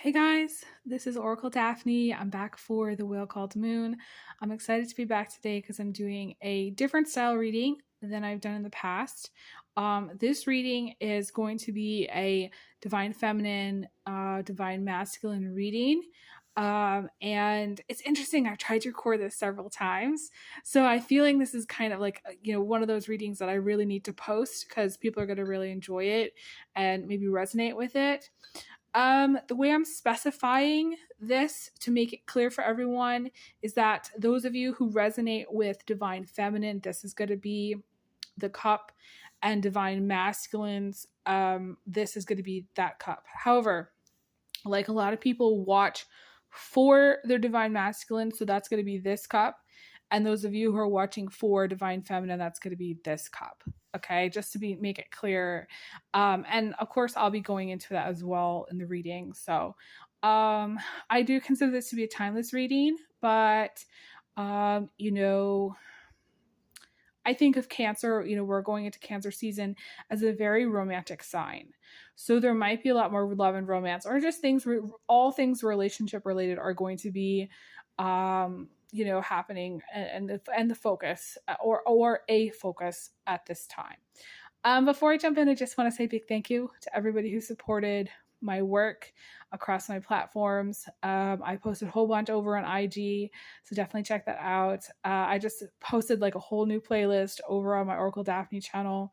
Hey guys, this is Oracle Daphne. I'm back for the Thewhalecalledmoon. I'm excited to be back today because I'm doing a different style reading than I've done in the past. This reading is going to be a divine feminine, divine masculine reading. And it's interesting. I've tried to record this several times. So I feeling this is kind of like, one of those readings that I really need to post because people are going to really enjoy it and maybe resonate with it. The way I'm specifying this to make it clear for everyone is that those of you who resonate with divine feminine, this is going to be the cup, and divine masculines, this is going to be that cup. However, like a lot of people watch for their divine masculine, so that's going to be this cup. And those of you who are watching for divine feminine, that's going to be this cup. Okay, just to make it clear. And of course, I'll be going into that as well in the reading. So I do consider this to be a timeless reading, but I think of Cancer, we're going into Cancer season as a very romantic sign. So there might be a lot more love and romance, or just all things relationship related are going to be happening, and the focus or a focus at this time. Before I jump in, I just want to say a big thank you to everybody who supported my work across my platforms. I posted a whole bunch over on IG, so definitely check that out. I just posted like a whole new playlist over on my OracleDaphne channel.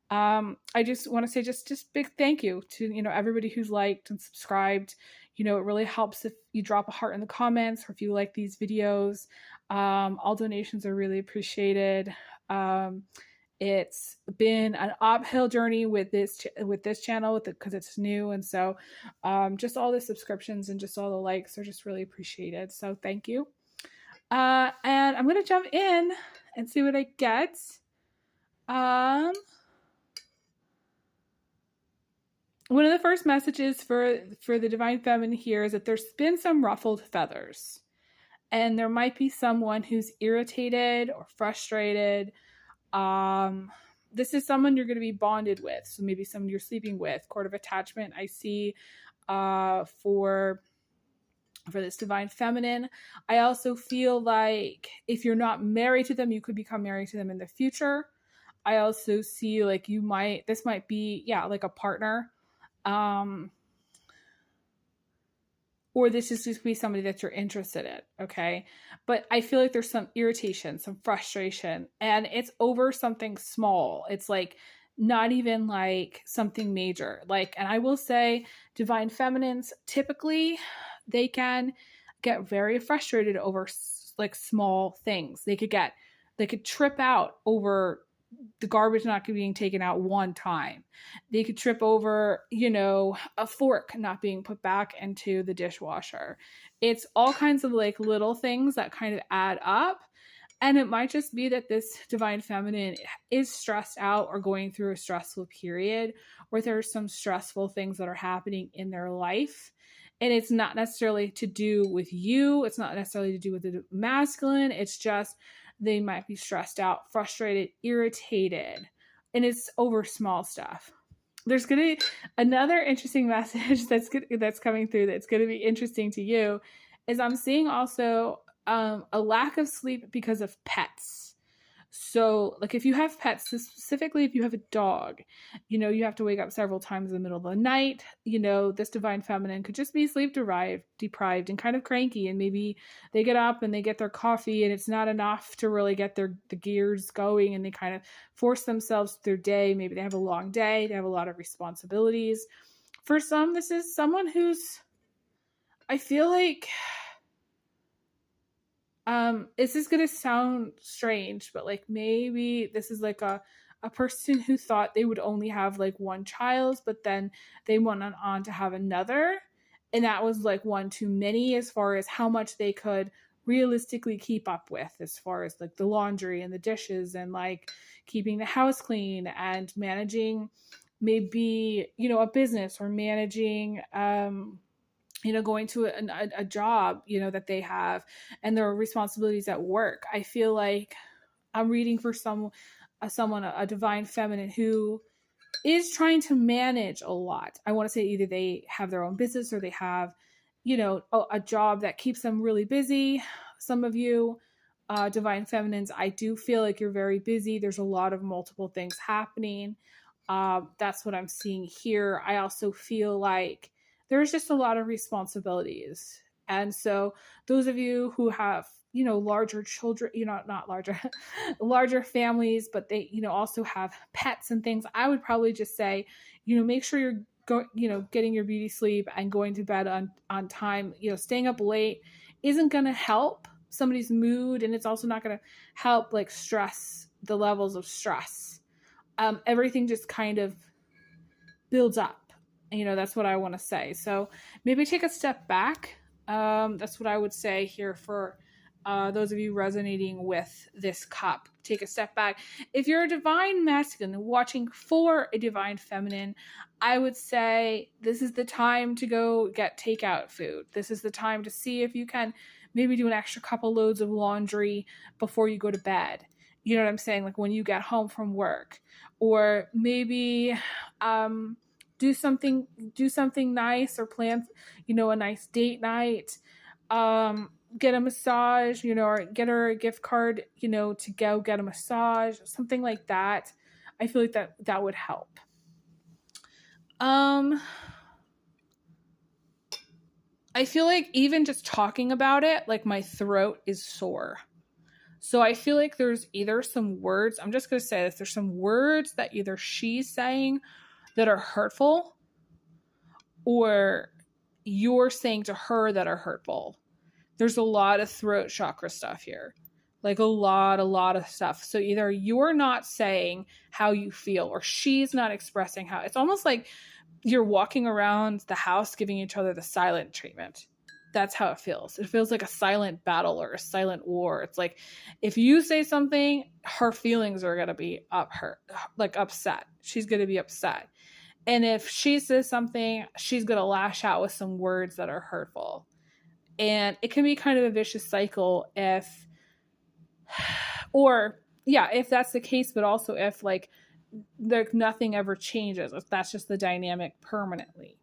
I just want to say just big thank you to everybody who's liked and subscribed. It really helps if you drop a heart in the comments or if you like these videos. All donations are really appreciated. It's been an uphill journey with this channel because it's new, and so just all the subscriptions and just all the likes are just really appreciated. So thank you. And I'm gonna jump in and see what I get. One of the first messages for the divine feminine here is that there's been some ruffled feathers, and there might be someone who's irritated or frustrated. This is someone you're going to be bonded with, so maybe someone you're sleeping with. Cord of attachment I see for this divine feminine. I also feel like if you're not married to them, you could become married to them in the future. I also see like this might be like a partner, or this is just be somebody that you're interested in, okay? But I feel like there's some irritation, some frustration, and it's over something small. It's like not even like something major. And I will say divine feminines, typically they can get very frustrated over like small things. They could trip out over the garbage not being taken out one time. They could trip over, a fork not being put back into the dishwasher. It's all kinds of like little things that kind of add up. And it might just be that this divine feminine is stressed out or going through a stressful period, or there's some stressful things that are happening in their life. And it's not necessarily to do with you. It's not necessarily to do with the masculine. It's just they might be stressed out, frustrated, irritated, and it's over small stuff. There's going to be another interesting message that's coming through that's going to be interesting to you is I'm seeing also a lack of sleep because of pets. So like if you have pets, specifically if you have a dog, you have to wake up several times in the middle of the night. This divine feminine could just be sleep deprived and kind of cranky, and maybe they get up and they get their coffee and it's not enough to really get the gears going, and they kind of force themselves through their day. Maybe they have a long day, they have a lot of responsibilities. For some, this is someone who's, I feel like, this is going to sound strange, but like maybe this is like a person who thought they would only have like one child, but then they went on to have another. And that was like one too many as far as how much they could realistically keep up with, as far as like the laundry and the dishes and like keeping the house clean and managing maybe, a business, or managing, going to a job, that they have, and their responsibilities at work. I feel like I'm reading for someone, a divine feminine who is trying to manage a lot. I want to say either they have their own business or they have, you know, a job that keeps them really busy. Some of you, divine feminines, I do feel like you're very busy. There's a lot of multiple things happening. That's what I'm seeing here. I also feel like there's just a lot of responsibilities. And so those of you who have, you know, larger children, you know, not larger, larger families, but they, you know, also have pets and things, I would probably just say, you know, make sure you're you know, getting your beauty sleep and going to bed on time. You know, staying up late isn't going to help somebody's mood, and it's also not going to help like stress, the levels of stress. Everything just kind of builds up. You know, that's what I want to say. So maybe take a step back. That's what I would say here for those of you resonating with this cup. Take a step back. If you're a divine masculine watching for a divine feminine, I would say this is the time to go get takeout food. This is the time to see if you can maybe do an extra couple loads of laundry before you go to bed. You know what I'm saying? Like when you get home from work, or maybe do something nice, or plan, you know, a nice date night. Get a massage, you know, or get her a gift card, you know, to go get a massage, something like that. I feel like that would help. I feel like even just talking about it, like my throat is sore. So I feel like there's either some words, I'm just going to say this, there's some words that either she's saying that are hurtful, or you're saying to her that are hurtful. There's a lot of throat chakra stuff here. Like a lot of stuff. So either you're not saying how you feel, or she's not expressing how. It's almost like you're walking around the house giving each other the silent treatment. That's how it feels. It feels like a silent battle or a silent war. It's like if you say something, her feelings are going to be upset. She's going to be upset. And if she says something, she's going to lash out with some words that are hurtful. And it can be kind of a vicious cycle if that's the case, but also if like nothing ever changes, if that's just the dynamic permanently.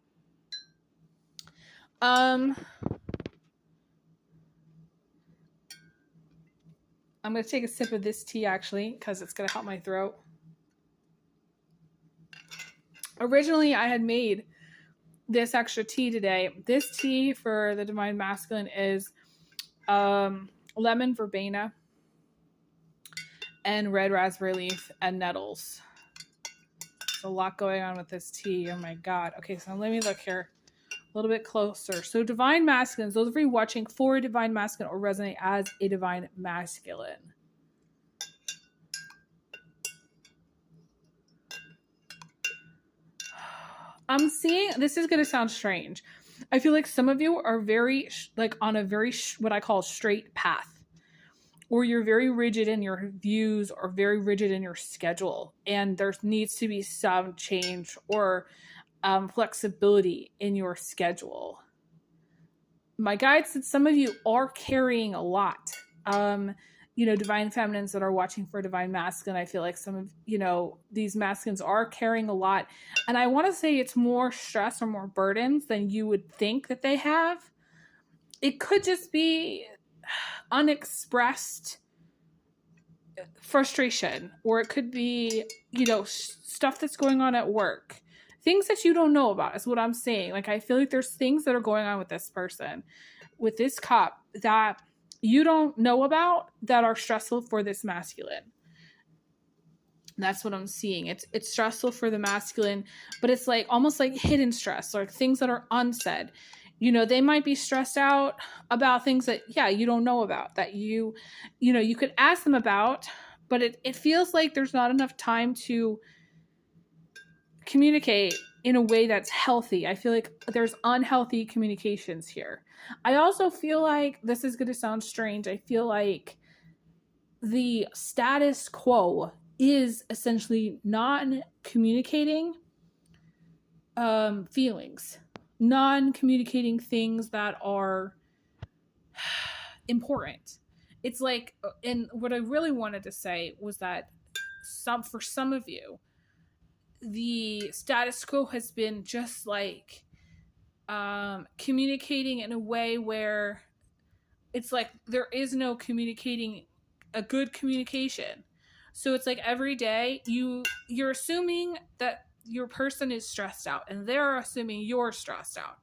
I'm going to take a sip of this tea actually, because it's going to help my throat. Originally, I had made this extra tea today. This tea for the divine masculine is lemon verbena and red raspberry leaf and nettles. There's a lot going on with this tea. Oh my god. Okay, so let me look here a little bit closer. So divine masculines, those of you watching for a divine masculine or resonate as a divine masculine. I'm seeing, this is going to sound strange. I feel like some of you are very, like on a very, what I call straight path, or you're very rigid in your views or very rigid in your schedule. And there needs to be some change or flexibility in your schedule. My guide said some of you are carrying a lot. You know, divine feminines that are watching for divine masculine, I feel like some of, you know, these masculines are carrying a lot. And I want to say it's more stress or more burdens than you would think that they have. It could just be unexpressed frustration, or it could be, you know, stuff that's going on at work. Things that you don't know about is what I'm saying. Like, I feel like there's things that are going on with this person, with this cup, that you don't know about that are stressful for this masculine. That's what I'm seeing. It's stressful for the masculine, but it's like almost like hidden stress, or things that are unsaid. You know, they might be stressed out about things that, you don't know about, that you know, you could ask them about, but it feels like there's not enough time to communicate in a way that's healthy. I feel like there's unhealthy communications here. I also feel like, this is going to sound strange, I feel like the status quo is essentially non-communicating feelings, non-communicating things that are important. It's like, and what I really wanted to say was that for some of you, the status quo has been just like communicating in a way where it's like there is no communicating a good communication. So it's like every day you're assuming that your person is stressed out and they're assuming you're stressed out.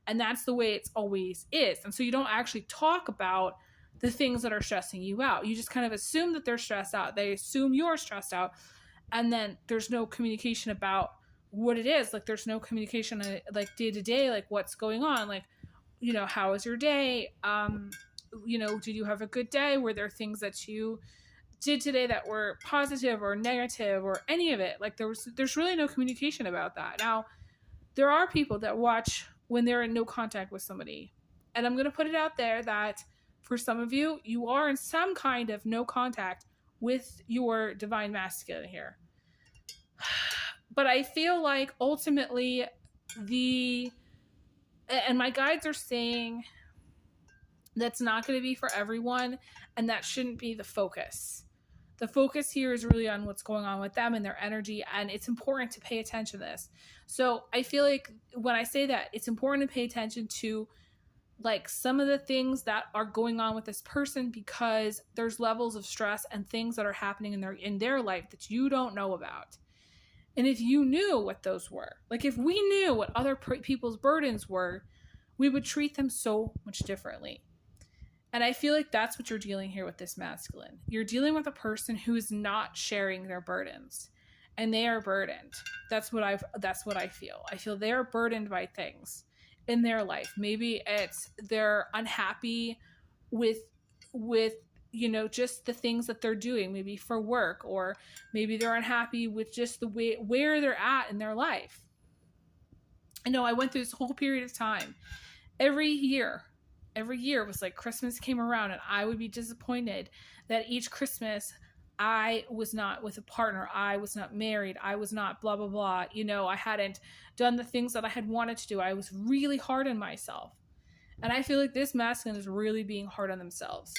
And that's the way it's always is. And so you don't actually talk about the things that are stressing you out. You just kind of assume that they're stressed out. They assume you're stressed out. And then there's no communication about what it is. Like there's no communication like day to day, like what's going on. Like, you know, how was your day? You know, did you have a good day? Were there things that you did today that were positive or negative or any of it? Like there's really no communication about that. Now, there are people that watch when they're in no contact with somebody. And I'm going to put it out there that for some of you, you are in some kind of no contact with your divine masculine here. But I feel like ultimately and my guides are saying that's not going to be for everyone, and that shouldn't be the focus. The focus here is really on what's going on with them and their energy, and it's important to pay attention to this. So I feel like when I say that, it's important to pay attention to like some of the things that are going on with this person, because there's levels of stress and things that are happening in their life that you don't know about. And if you knew what those were, like if we knew what other people's burdens were, we would treat them so much differently. And I feel like that's what you're dealing here with this masculine. You're dealing with a person who is not sharing their burdens, and they are burdened. That's what I feel. I feel they are burdened by things in their life. Maybe it's they're unhappy with you know, just the things that they're doing, maybe for work, or maybe they're unhappy with just the way where they're at in their life. I know I went through this whole period of time. Every year was like Christmas came around and I would be disappointed that each Christmas I was not with a partner. I was not married. I was not blah, blah, blah. You know, I hadn't done the things that I had wanted to do. I was really hard on myself. And I feel like this masculine is really being hard on themselves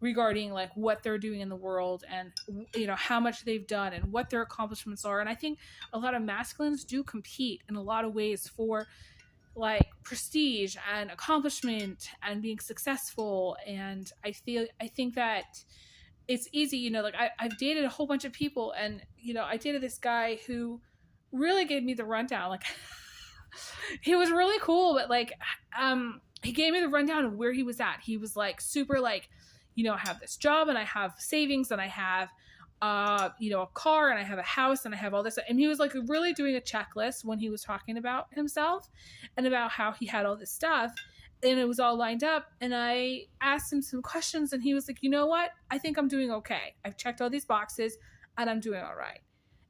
regarding like what they're doing in the world and, you know, how much they've done and what their accomplishments are. And I think a lot of masculines do compete in a lot of ways for like prestige and accomplishment and being successful. And I think that it's easy, you know, like I've dated a whole bunch of people, and, you know, I dated this guy who really gave me the rundown. Like he was really cool, but like, he gave me the rundown of where he was at. He was like super like, you know, I have this job and I have savings and I have, you know, a car and I have a house and I have all this. And he was like really doing a checklist when he was talking about himself and about how he had all this stuff. And it was all lined up. And I asked him some questions and he was like, you know what? I think I'm doing okay. I've checked all these boxes and I'm doing all right.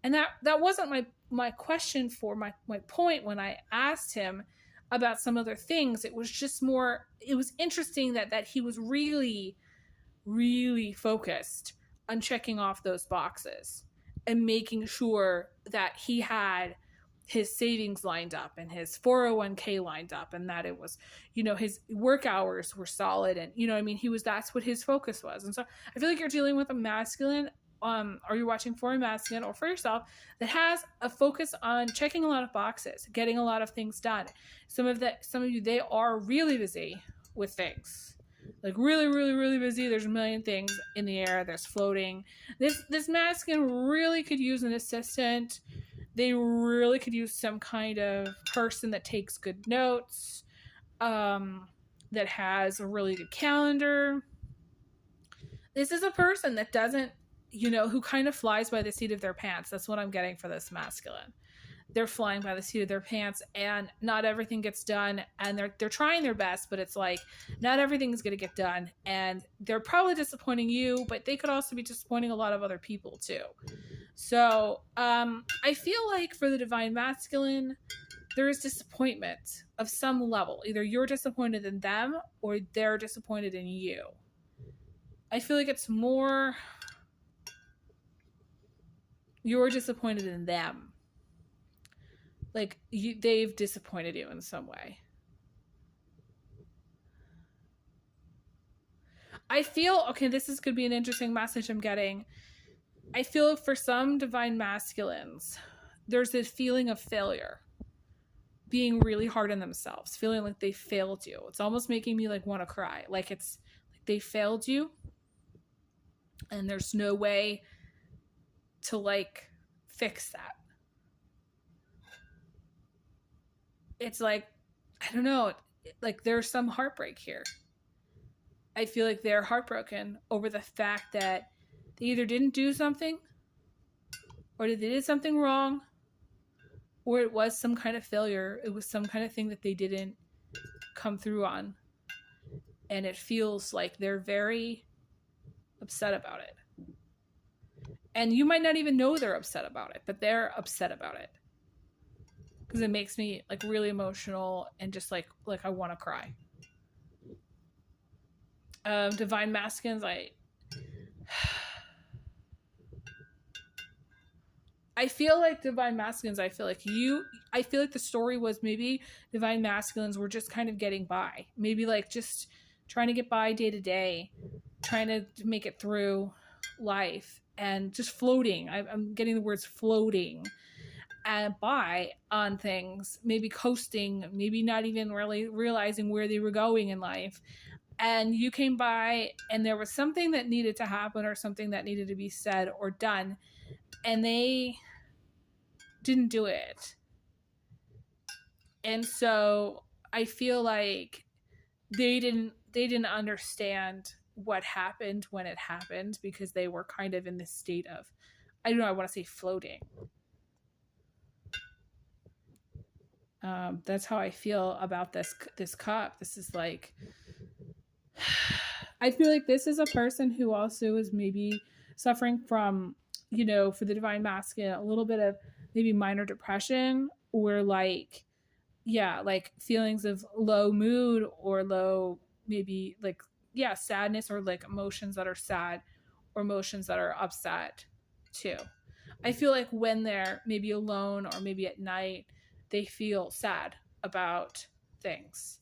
And that wasn't my question for my point when I asked him about some other things. It was just more, it was interesting that he was really, really focused on checking off those boxes and making sure that he had his savings lined up and his 401k lined up, and that it was, you know, his work hours were solid, and, you know, I mean, that's what his focus was. And so I feel like you're dealing with a masculine, or you're watching for a masculine or for yourself that has a focus on checking a lot of boxes, getting a lot of things done. Some of you, they are really busy with things. Like really, really, really busy. There's a million things in the air. There's floating. This masculine really could use an assistant. They really could use some kind of person that takes good notes, that has a really good calendar. This is a person that doesn't, you know, who kind of flies by the seat of their pants. That's what I'm getting for this masculine. They're flying by the seat of their pants, and not everything gets done, and they're trying their best, but it's like not everything is going to get done, and they're probably disappointing you, but they could also be disappointing a lot of other people too. So I feel like for the divine masculine, there is disappointment of some level. Either you're disappointed in them or they're disappointed in you. I feel like it's more you're disappointed in them. Like they've disappointed you in some way. I feel, okay, this could be an interesting message I'm getting. I feel for some divine masculines, there's this feeling of failure, being really hard on themselves, feeling like they failed you. It's almost making me like want to cry. Like it's like they failed you and there's no way to like fix that. It's like, I don't know, like there's some heartbreak here. I feel like they're heartbroken over the fact that they either didn't do something, or they did something wrong, or it was some kind of failure. It was some kind of thing that they didn't come through on. And it feels like they're very upset about it. And you might not even know they're upset about it, but they're upset about it. Because it makes me like really emotional and just like I want to cry. Divine masculines, I feel like divine masculines, I feel like the story was maybe divine masculines were just kind of getting by. Maybe like just trying to get by day to day, trying to make it through life and just floating. I'm getting the words floating and by on things, maybe coasting, maybe not even really realizing where they were going in life. And you came by and there was something that needed to happen or something that needed to be said or done. And they didn't do it. And so I feel like they didn't understand what happened when it happened, because they were kind of in this state of, I don't know, I want to say floating. That's how I feel about this cup. This is like, I feel like this is a person who also is maybe suffering from, you know, for the divine masculine, a little bit of maybe minor depression, or like, yeah, like feelings of low mood or low, maybe like, yeah, sadness, or like emotions that are sad or emotions that are upset too. I feel like when they're maybe alone or maybe at night, they feel sad about things,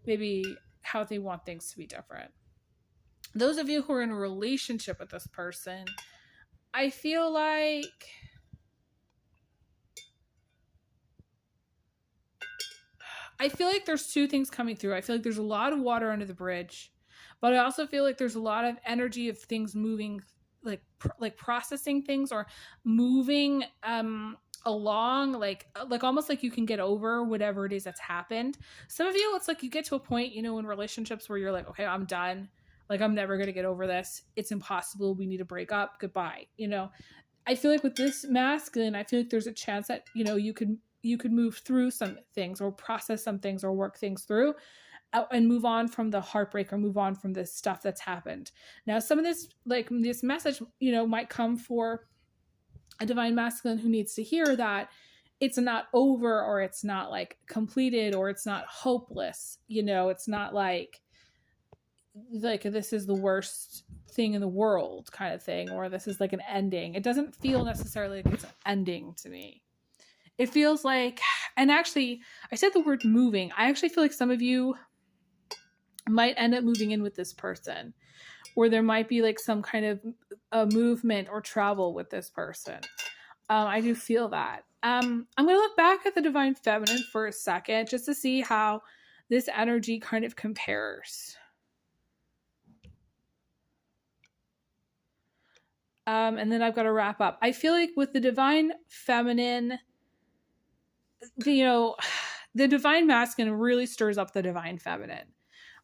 maybe how they want things to be different. Those of you who are in a relationship with this person, I feel like there's two things coming through. I feel like there's a lot of water under the bridge, but I also feel like there's a lot of energy of things moving, like processing things or moving along, like almost like you can get over whatever it is that's happened. Some of you, it's like you get to a point, you know, in relationships where you're like, okay, I'm done. Like, I'm never going to get over this. It's impossible. We need to break up. Goodbye. You know, I feel like with this masculine, I feel like there's a chance that, you know, you could move through some things or process some things or work things through and move on from the heartbreak or move on from this stuff that's happened. Now, some of this, like this message, you know, might come for a divine masculine who needs to hear that it's not over, or it's not like completed, or it's not hopeless. You know, it's not like this is the worst thing in the world kind of thing, or this is like an ending. It doesn't feel necessarily like it's an ending to me. It feels like, and actually I said the word moving. I actually feel like some of you might end up moving in with this person, or there might be like some kind of a movement or travel with this person. I do feel that. I'm going to look back at the divine feminine for a second just to see how this energy kind of compares. And then I've got to wrap up. I feel like with the divine feminine, you know, the divine masculine really stirs up the divine feminine,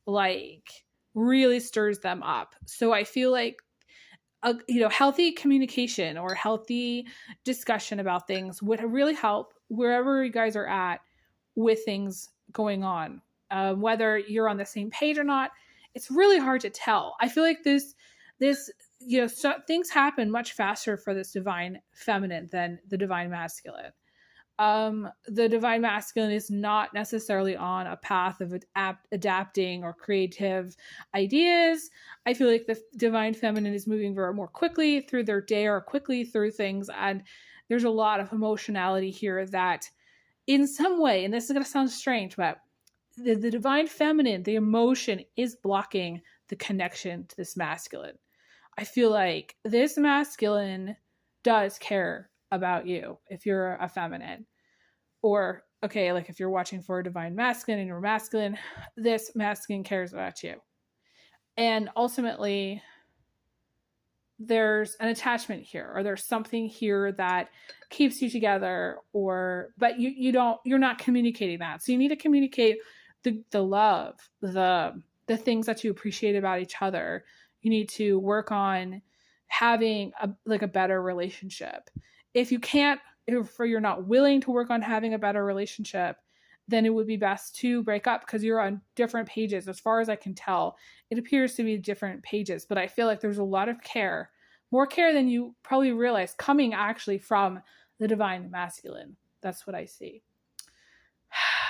like really stirs them up. So I feel like, you know, healthy communication or healthy discussion about things would really help wherever you guys are at with things going on. Whether you're on the same page or not, it's really hard to tell. I feel like this, you know, things happen much faster for this divine feminine than the divine masculine. The divine masculine is not necessarily on a path of adapting or creative ideas. I feel like the divine feminine is moving very more quickly through their day or quickly through things. And there's a lot of emotionality here that in some way, and this is going to sound strange, but the divine feminine, the emotion is blocking the connection to this masculine. I feel like this masculine does care about you if you're a feminine. Or, okay, like if you're watching for a divine masculine and you're masculine, this masculine cares about you. And ultimately, there's an attachment here, or there's something here that keeps you together, but you're not communicating that. So you need to communicate the love, the things that you appreciate about each other. You need to work on having a better relationship. If you're not willing to work on having a better relationship, then it would be best to break up, because you're on different pages. As far as I can tell, it appears to be different pages, but I feel like there's a lot of care, more care than you probably realize, coming actually from the divine masculine. That's what I see.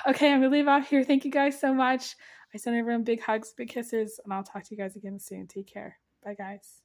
Okay, I'm going to leave off here. Thank you guys so much. I send everyone big hugs, big kisses, and I'll talk to you guys again soon. Take care. Bye, guys.